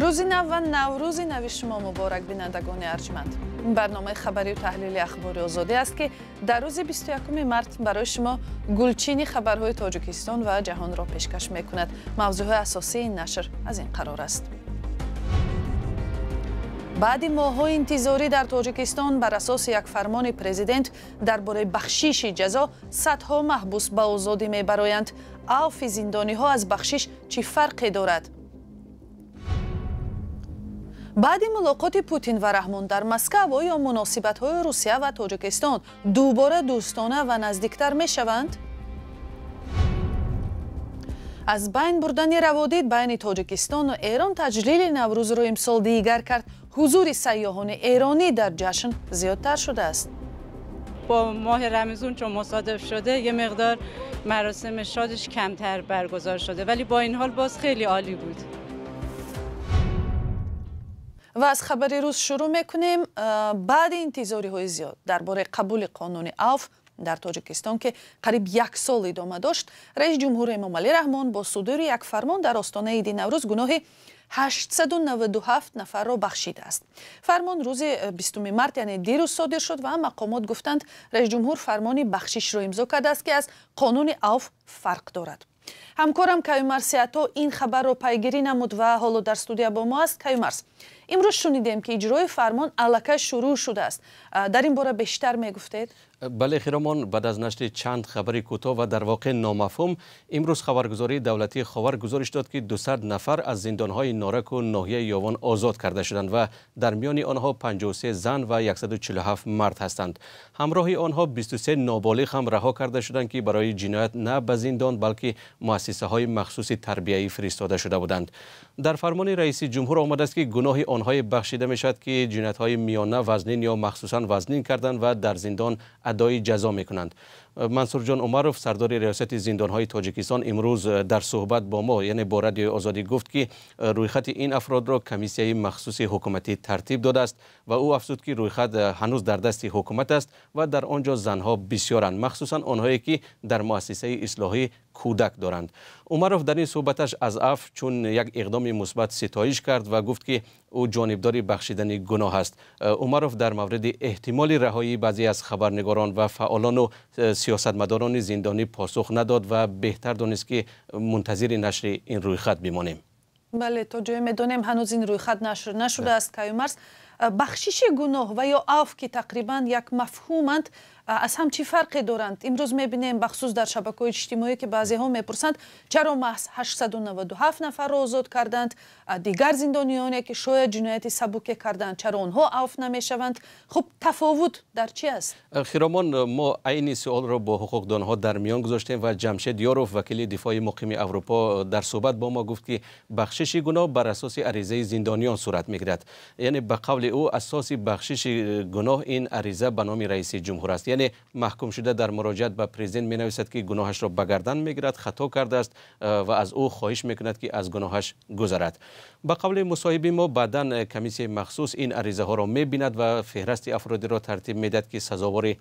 روز نو و نوروز نو شما مبارک بینندگان ارجمند. برنامه خبری و تحلیل اخبار آزادی است که در روز 21 مارس برای شما گلچین خبرهای تاجیکستان و جهان را پیشکش می‌کند. موضوع اساسی این نشر از این قرار است. بعد ماه‌های انتظاری در تاجیکستان بر اساس یک فرمان پرزیدنت درباره بخشش جزا صدها محبوس به آزادی می‌برآیند. عفو زندانی‌ها از بخشش چه فرقی دارد؟ بعد ملاقات پوتین و رحمان در مسکو آیا مناسبت‌های روسیه و تاجیکستان دوباره دوستانه و نزدیکتر می‌شوند؟ از بین بردن روابط بین تاجیکستان و ایران تجلیل نوروز را امسال دیگر کرد. حضور سیاحان ایرانی در جشن زیادتر شده است. با ماه رمضان چون مصادف شده یه مقدار مراسم شادش کمتر برگزار شده، ولی با این حال باز خیلی عالی بود. و از خبر روز شروع میکنیم. بعد انتظاری های زیاد درباره قبول قانون عفو در تاجیکستان که قریب یک سال ادامه داشت، رئیس جمهور امام علی رحمان با صدور یک فرمان در آستانه عید نوروز گناه 897 نفر را بخشیده است. فرمان روز 20 مارس یعنی دیروز صادر شد و مقامات گفتند رئیس جمهور فرمانی بخشش را امضا کرده است که از قانون عفو فرق دارد. همکارم کیومرث سیاتا این خبر را پیگیری نمود و حالا در استودیو با ما است. کیومرث، امروز شنیدیم که اجرای فرمان الکه شروع شده است. در این باره بیشتر میگفتید؟ بله خیرامان، بعد از نشر چند خبری کوتاه و در واقع نامفهوم، امروز خبرگزاری دولتی خاور گزارش داد که 200 نفر از زندانهای نارک و ناحیه یاوان آزاد کرده شدند و در میان آنها 53 زن و 147 مرد هستند. همراه آنها 23 نابالغ هم رها کرده شدند که برای جنایت نه به زندان بلکه مؤسسه های مخصوص تربیتی فرستاده شده بودند. در فرمان رئیس جمهور آمده است که گناه آنها بخشیده میشد که جنایت های میانه وزنین یا مخصوصا وزنین کردند و در زندان ادای جزا میکنند. منصور جان عمروف سردار ریاست زندانهای تاجیکستان امروز در صحبت با ما یعنی با رادیو آزادی گفت که رویخط این افراد را کمیسیه مخصوص حکومتی ترتیب داده است و او افزود که رویخط هنوز در دست حکومت است و در آنجا زنها بسیارند، مخصوصا آنهایی که در مؤسسه اصلاحی کودک دارند. عمروف در این صحبتش از عفو چون یک اقدام مثبت ستایش کرد و گفت که او جانبدار بخشیدن گناه است. عمروف در مورد احتمال رهایی بعضی از خبرنگاران و فعالان و سیاستمداران زندانی پاسخ نداد و بهتر دانست که منتظر نشر این رویخط بمانیم. بله، تا جای میدونیم هنوز این رویخط نشر نشده است. کیومرث، بخشش گناه و یا عفو که تقریبا یک مفهومند، از هم چی فرقی دارند؟ امروز میبینیم بخصوص در شبکه‌های اجتماعی که بعضی ها میپرسند چرا محض 897 نفر را آزاد کردند، دیگر زندانیانی که شاید جنایت سبکی کردند چرا آنها عفو نمیشوند؟ خب تفاوت در چی است؟ خیرامان، ما عین سوال را با حقوقدانها در میان گذاشتیم و جمشید یاروف وکیل دفاع مقیم اروپا در صحبت با ما گفت که بخشش گناه بر اساس عریضه زندانیان صورت میگیرد. یعنی به قول او اساس بخشش گناه این عریضه به نام رئیس جمهور است. یعنی محکوم شده در مراجعت به پرزیدنت می نویسد که گناهش را به گردن میگیرد، خطا کرده است و از او خواهش میکند که از گناهش گذرد. به قول مصاحب ما بعداً کمیسیه مخصوص این عریضه ها را میبیند و فهرست افرادی را ترتیب میدهد که سزاوار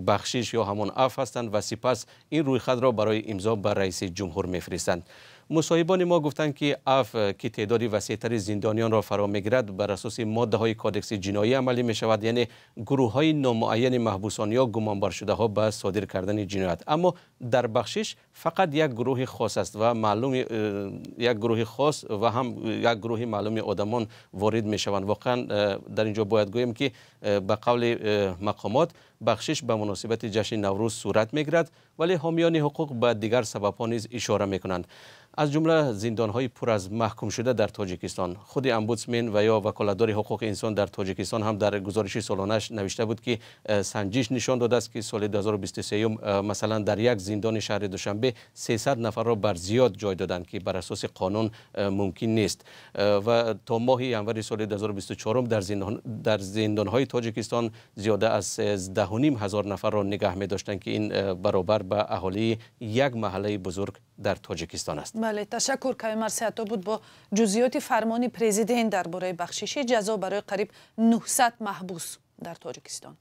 بخشش یا همان عفو هستند و سپس این رویخط را برای امضا به رئیس جمهور میفرستند. مصاحبان ما گفتند که عفو که تعدادی وسیع‌تر زندانیان را فرا میگیرد بر اساس ماده‌های کادکس جنایی عملی می شود، یعنی گروه‌های نامعین محبوسان یا گمانبر شده ها به صادر کردن جنایت. اما در بخشش فقط یک گروه خاص است و معلوم یک گروه خاص و هم یک گروه معلوم آدمان وارد می شوند. واقعا در اینجا باید گویم که به قول مقامات بخشش به مناسبت جشن نوروز صورت میگیرد، ولی حامیان حقوق به دیگر سبب‌ها نیز اشاره میکنند. از جمله زندان‌های پر از محکوم شده در تاجیکستان. خود امبودسمن و یا وکالتدار حقوق انسان در تاجیکستان هم در گزارش سالانه‌اش نوشته بود که سنجش نشان داده است که سال 2023 مثلا در یک زندان شهر دوشنبه 300 نفر را بر زیاد جای دادند که بر اساس قانون ممکن نیست و تا ماه ینور سال 2024 در زندان‌های تاجیکستان زیاده از 13,500 نفر را نگه می‌داشتند که این برابر به اهالی یک محله بزرگ در تاجیکستان است. بله، تشکر. کیومرث سیاتا بود با جزئیات فرمان پرزیدنت درباره بخشش جزا برای قریب 900 محبوس در تاجیکستان.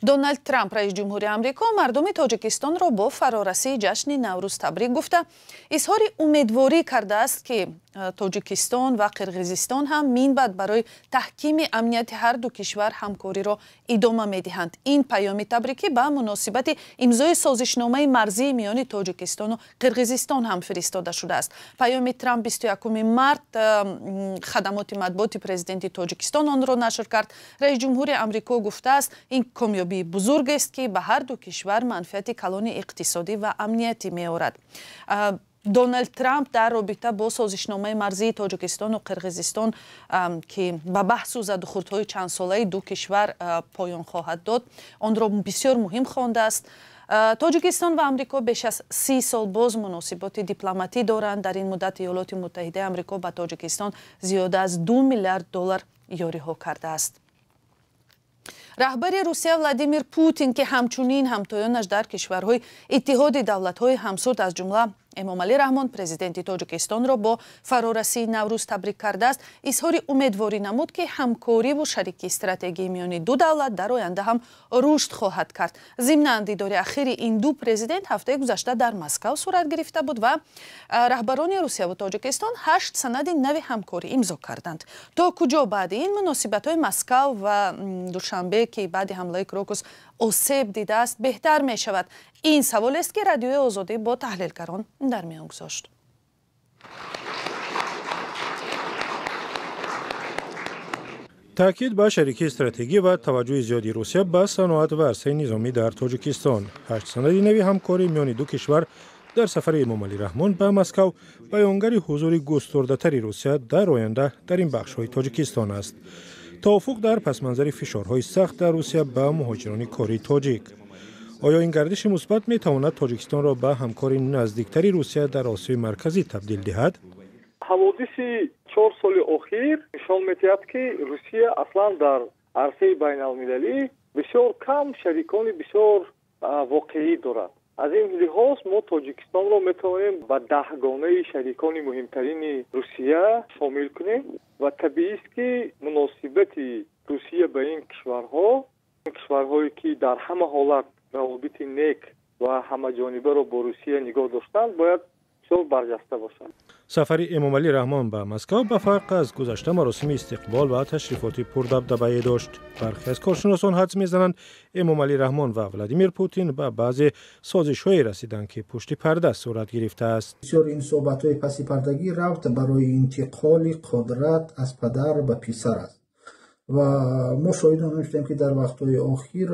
دونالد ترامپ رئیس جمهوری آمریکا مردم تاجیکستان را با فرارسی جشن نوروز تبریک گفته اظهار امیدواری کرده است که تاجیکستان و قرقیزستان هم منبع برای تحکیم امنیت هر دو کشور همکاری را ادامه می‌دهند. این پیام تبریکی به مناسبت امضای سازشنامه مرزی میان تاجیکستان و قرقیزستان هم فرستاده شده است. پیام ترامپ 21 مارت خدمات مطبوعاتی پرزیدنت تاجیکستان آن را نشر کرد. رئیس جمهور آمریکا گفته است این کامیابی بزرگ است که به هر دو کشور منفعت کلان اقتصادی و امنیتی می‌آورد. دونالد ترامپ در رابطه با سازشنامه مرزی تاجیکستان و قرقیزستان که به بحث و زدوخوردهای چند ساله دو کشور پایان خواهد داد آن را بسیار مهم خوانده است. تاجیکستان و آمریکا بیش از 30 سال باز مناسبات دیپلماتی دارند. در این مدت ایالات متحده آمریکا به تاجیکستان زیاده از 2 میلیارد دلار یاری‌ها کرده است. رهبر روسیه ولادیمیر پوتین که همچنین همتایانش در کشورهای اتحاد دولت‌های همسود از جمله امامعلی رحمان پرزیدنت تاجیکستان را با فرارسی نوروز تبریک کرده است، اظهار امیدواری نمود که همکاری و شریکی استراتژی میان دو دولت در آینده هم رشد خواهد کرد. ضمن دیدار اخیر این دو پرزیدنت هفته گذشته در مسکو صورت گرفته بود و رهبران روسیه و تاجیکستان 8 سند نو همکاری امضا کردند. تا کجا بعد این مناسبت‌های مسکو و دوشنبه که بعد حمله کروکوس آسیب دیده است بهتر می شود؟ این سوال است که رادیوی آزادی با تحلیلگران در میان گذاشت. تاکید به شریکی استراتژی و توجه زیادی روسیه به صنعت و عرصه نظامی در تاجیکستان. 8 سند نوی همکاری میان دو کشور در سفر امامعلی رحمان به مسکو بیانگر حضور گسترده‌تر روسیه در آینده در این بخش‌های تاجیکستان است. توافق در پس منظر فشارهای سخت در روسیه به مهاجران کاری تاجیک. آیا این گردش مثبت می تواند تاجیکستان را به همکاری نزدیکتری روسیه در آسیای مرکزی تبدیل دهد؟ حوادث 4 سال اخیر نشان می‌دهد که روسیه اصلا در عرصه بین‌المللی بسیار کم شریکان بسیار واقعی دارد. از این لحاظ ما تاجیکستان را می‌توانیم به 10 گانه شریکان مهمترین روسیه شامل کنیم و طبیعی است که مناسبت روسیه به این کشورهایی که در همه حالت روابط نیک و همه جانبه را با روسیه نگاه داشتند باید بسیار برجسته باشند. سفر امامعلی رحمان به مسکو به فرق از گذشته مراسم استقبال و تشریفات پردبدبه داشت. برخی از کارشناسان حدس می‌زنند امامعلی رحمان و ولادیمیر پوتین به بعضی سازش‌های رسیدند که پشت پرده صورت گرفته است. بسیار این صحبت‌های پس پردگی رفت برای انتقال قدرت از پدر به پسر است و ما شاهدان هستیم که در وقت‌های اخیر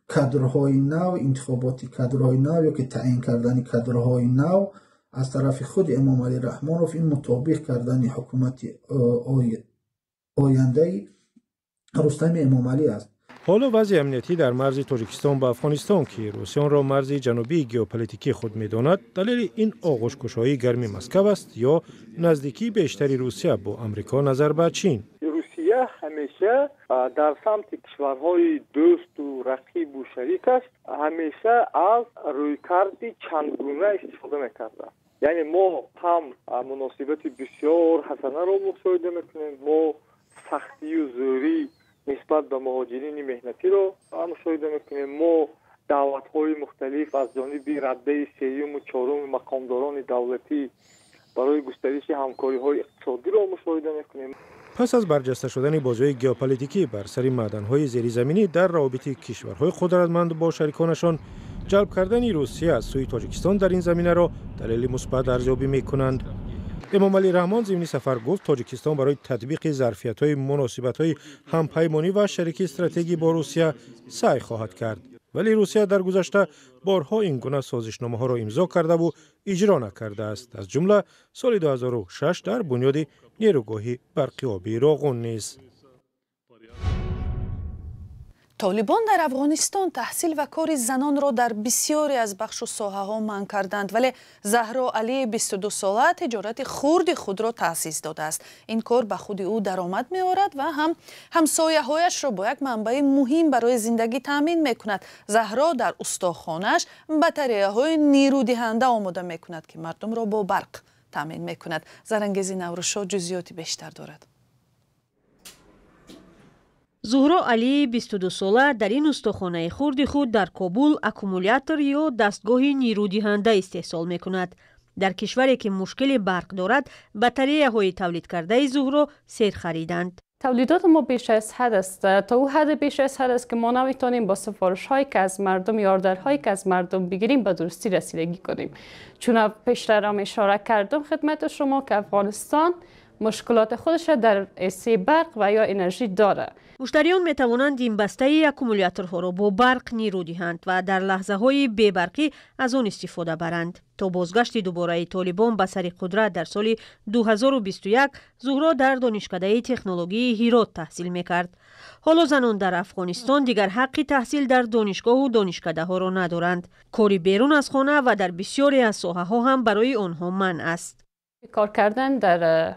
کادرهای نو، انتخابات کادرهای نو یا که تعیین کردن کادرهای نو از طرف خود امامعلی رحمانوف این مطابق کردن حکومت آینده رستم امامعلی است. حالا وضع امنیتی در مرز تاجیکستان با افغانستان که روسیه را مرز جنوبی ژئوپلیتیکی خود می‌داند دلیل این آغوش‌گشایی گرمی مسکو است یا نزدیکی بیشتری روسیه با آمریکا نظر به چین؟ روسیه همیشه در سمت کشورهای دوست و رقیب و شریک است همیشه از رویکرد چندگونه استفاده می‌کرده. یعنی ما هم مناسبت بسیار حسنه را مشاهده می‌کنیم، ما سختی و زوری نسبت به مهاجرین مهنتی را مشاهده می‌کنیم، ما دعوت‌های مختلف از جانب رده سوم و چهارم مقامداران دولتی برای گسترش همکاری‌های اقتصادی را مشاهده می‌کنیم. پس از برجسته شدن بازوی ژئوپلیتیکی بر سر معدن‌های زیرزمینی در روابط کشورهای قدرتمند با شریکانشان، جلب کردن روسیه از سوی تاجیکستان در این زمینه را دلیل مثبت ارزیابی می‌کنند. امامعلی رحمان ضمن سفر گفت تاجیکستان برای تطبیق ظرفیت‌های مناسبت‌های همپیمانی و شریکی استراتژی با روسیه سعی خواهد کرد. ولی روسیه در گذشته بارها این گونه سازشنامه‌ها را امضا کرده و اجرا نکرده است. از جمله سال 2006 در بنیاد نیروگاه برق آبی راغون نیز. طالبان در افغانستان تحصیل و کار زنان را در بسیاری از بخش و ساحه‌ها منع کردند ولی زهرا علی 22 ساله تجارت خرد خود را تأسیس داده است. این کار به خود او درآمد می‌آورد و همسایه‌هایش را با یک منبع مهم برای زندگی تامین می‌کند. زهرا در استاخانه‌اش بطری‌های نیرودهنده آماده می‌کند که مردم را با برق تامین می‌کند. زرنگیزی نوروشا جزئیات بیشتر دارد. زهرا علی 22 ساله در این استخوانه خرد خود در کابل اکومولاتور یا دستگاه نیرودهنده استحصال میکند. در کشوری که مشکل برق دارد، بطاریه های تولید کرده زهرا سیر خریدند. تولیدات ما بیش از حد است. تا او حد بیش از حد است که ما نمیتونیم با سفارش هایی که از مردم یا آردرهایی که از مردم بگیریم به درستی رسیدگی کنیم. چون پیشتر هم اشاره کردم خدمت شما که افغانستان مشکلات خودش در حصه برق و یا انرژی داره. مشتریان می توانند این بسته اکومولاتورها را با برق نیرو دهند و در لحظه های بی‌برقی از آن استفاده برند. تا بازگشت دوباره طالبان به سر قدرت در سال 2021 زهرا در دانشکده تکنولوژی هرات تحصیل میکرد. حالا زنان در افغانستان دیگر حق تحصیل در دانشگاه و دانشکده ها را ندارند. کاری بیرون از خانه و در بسیاری از ساحه ها هم برای آنها منع است. کار کردن در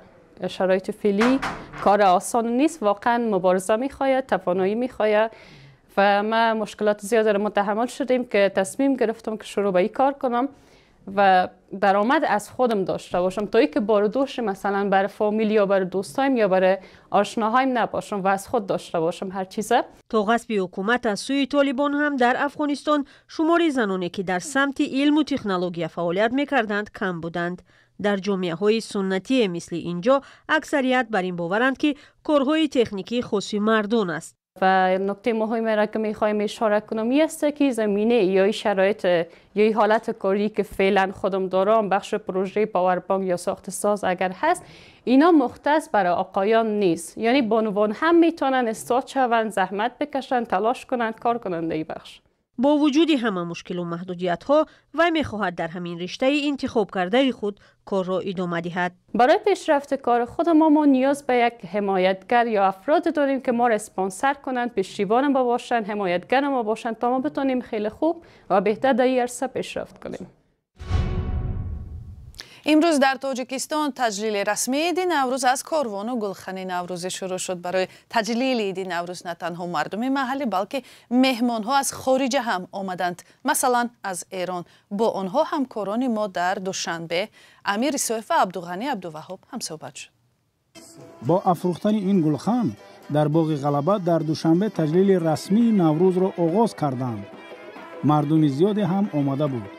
شرایط فعلی کار آسان نیست، واقعا مبارزه میخواید، توانایی میخواید و ما مشکلات زیاد را متحمل شدیم که تصمیم گرفتم که شروع به این کار کنم و درآمد از خودم داشته باشم تا اینکه بارودوش مثلا برای فامیل یا برای دوستایم یا برای آشناهایم نباشم و از خود داشته باشم هر چیزه. تا غصب حکومت از سوی طالبان هم در افغانستان شمار زنانی که در سمت علم و تکنولوژی فعالیت میکردند کم بودند. در جامعه های سنتی مثل اینجا اکثریت بر این باورند که کارهای تکنیکی خصوصی مردان است. و نکته مهمی را که میخوایم اشاره کنم این است که زمینه یا شرایط یا حالت کاری که فعلا خودم دارم، بخش پروژه پاوربانک یا ساخت ساز اگر هست، اینا مختص برای آقایان نیست. یعنی بانوان هم میتونن استاد شوند، زحمت بکشن، تلاش کنند، کار کنند در این بخش. با وجود همه مشکل و محدودیت ها و میخواهد در همین رشته انتخاب کرده خود کار را ادامه دهد. برای پیشرفت کار خود ما نیاز به یک حمایتگر یا افراد داریم که ما را اسپانسر کنند، پشتیبان ما باشند، حمایتگر ما باشند تا ما بتونیم خیلی خوب و بهتر در این عرصه پیشرفت کنیم. امروز در تاجیکستان تجلیل رسمی عید نوروز از کاروان و گلخن نوروزی شروع شد. برای تجلیل عید نوروز نه تنها مردم محلی بلکه مهمان ها از خارج هم آمدند، مثلا از ایران. با آنها همکاران ما در دوشنبه امیر سویف و عبدالغنی عبدالوهاب هم صحبت شد. با افروختن این گلخن در باغ غلبه در دوشنبه تجلیل رسمی نوروز را آغاز کردند. مردم زیادی هم آمده بود.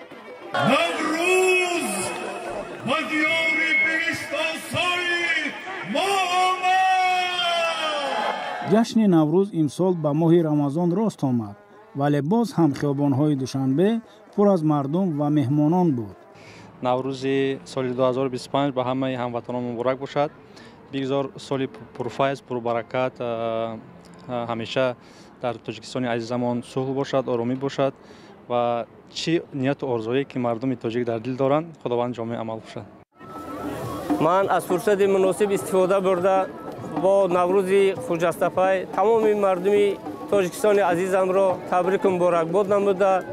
جشن نوروز امسال به ماه رمضان راست آمد، ولی باز هم خیابان‌های دوشنبه پر از مردم و مهمانان بود. نوروز سال 2025 به همه هموطنان مبارک باشد. بگذار سال پرفیض، پربرکت همیشه در تاجیکستان عزیزمان صلح باشد، آرامی باشد و چی نیت و آرزویی که مردم تاجیک در دل دارند خداوند جامع عمل باشد. من از فرصت مناسب استفاده برده با نوروز خجستپای تمام مردم تاجیکستان عزیزم را تبریک و مبارکباد نموده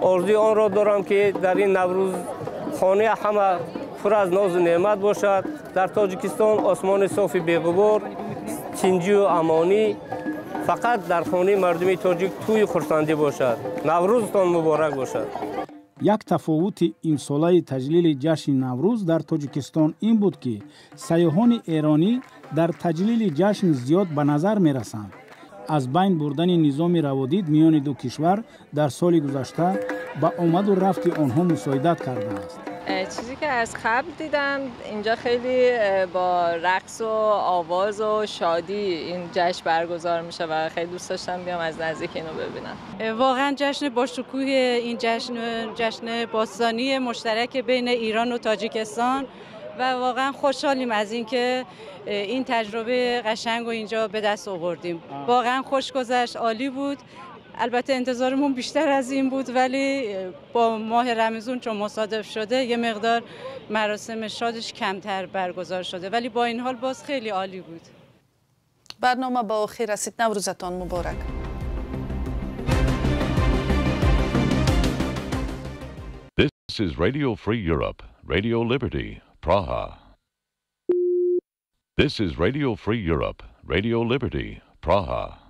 آرزوی آن را دارم که در این نوروز خانه همه پر از ناز و نعمت باشد. در تاجیکستان آسمان صاف بی‌غبار، تنجی و امانی، فقط در خانه مردم تاجیک توی خرسندی باشد. نوروزتان مبارک باشد. یک تفاوت امساله تجلیل جشن نوروز در تاجیکستان این بود که سیاحان ایرانی در تجلیل جشن زیاد به نظر می رسند. از بین بردن نظام روادید میان دو کشور در سال گذشته با آمد و رفت آنها مساعدت کرده است. چیزی که از قبل دیدم اینجا خیلی با رقص و آواز و شادی این جشن برگزار میشه و خیلی دوست داشتم بیام از نزدیک اینو ببینم. واقعا جشن با شکوه این جشن باستانی مشترک بین ایران و تاجیکستان و واقعا خوشحالیم از اینکه این تجربه قشنگ رو اینجا به دست آوردیم. واقعا خوش گذشت، عالی بود. البته انتظارمون بیشتر از این بود ولی با ماه رمضان چون مصادف شده یه مقدار مراسم شادش کمتر برگزار شده ولی با این حال باز خیلی عالی بود. برنامه با آخر رسید. نوروزتان مبارک. This is Radio Free Europe, Radio Liberty, Praha. This is Radio Free Europe, Radio Liberty, Praha.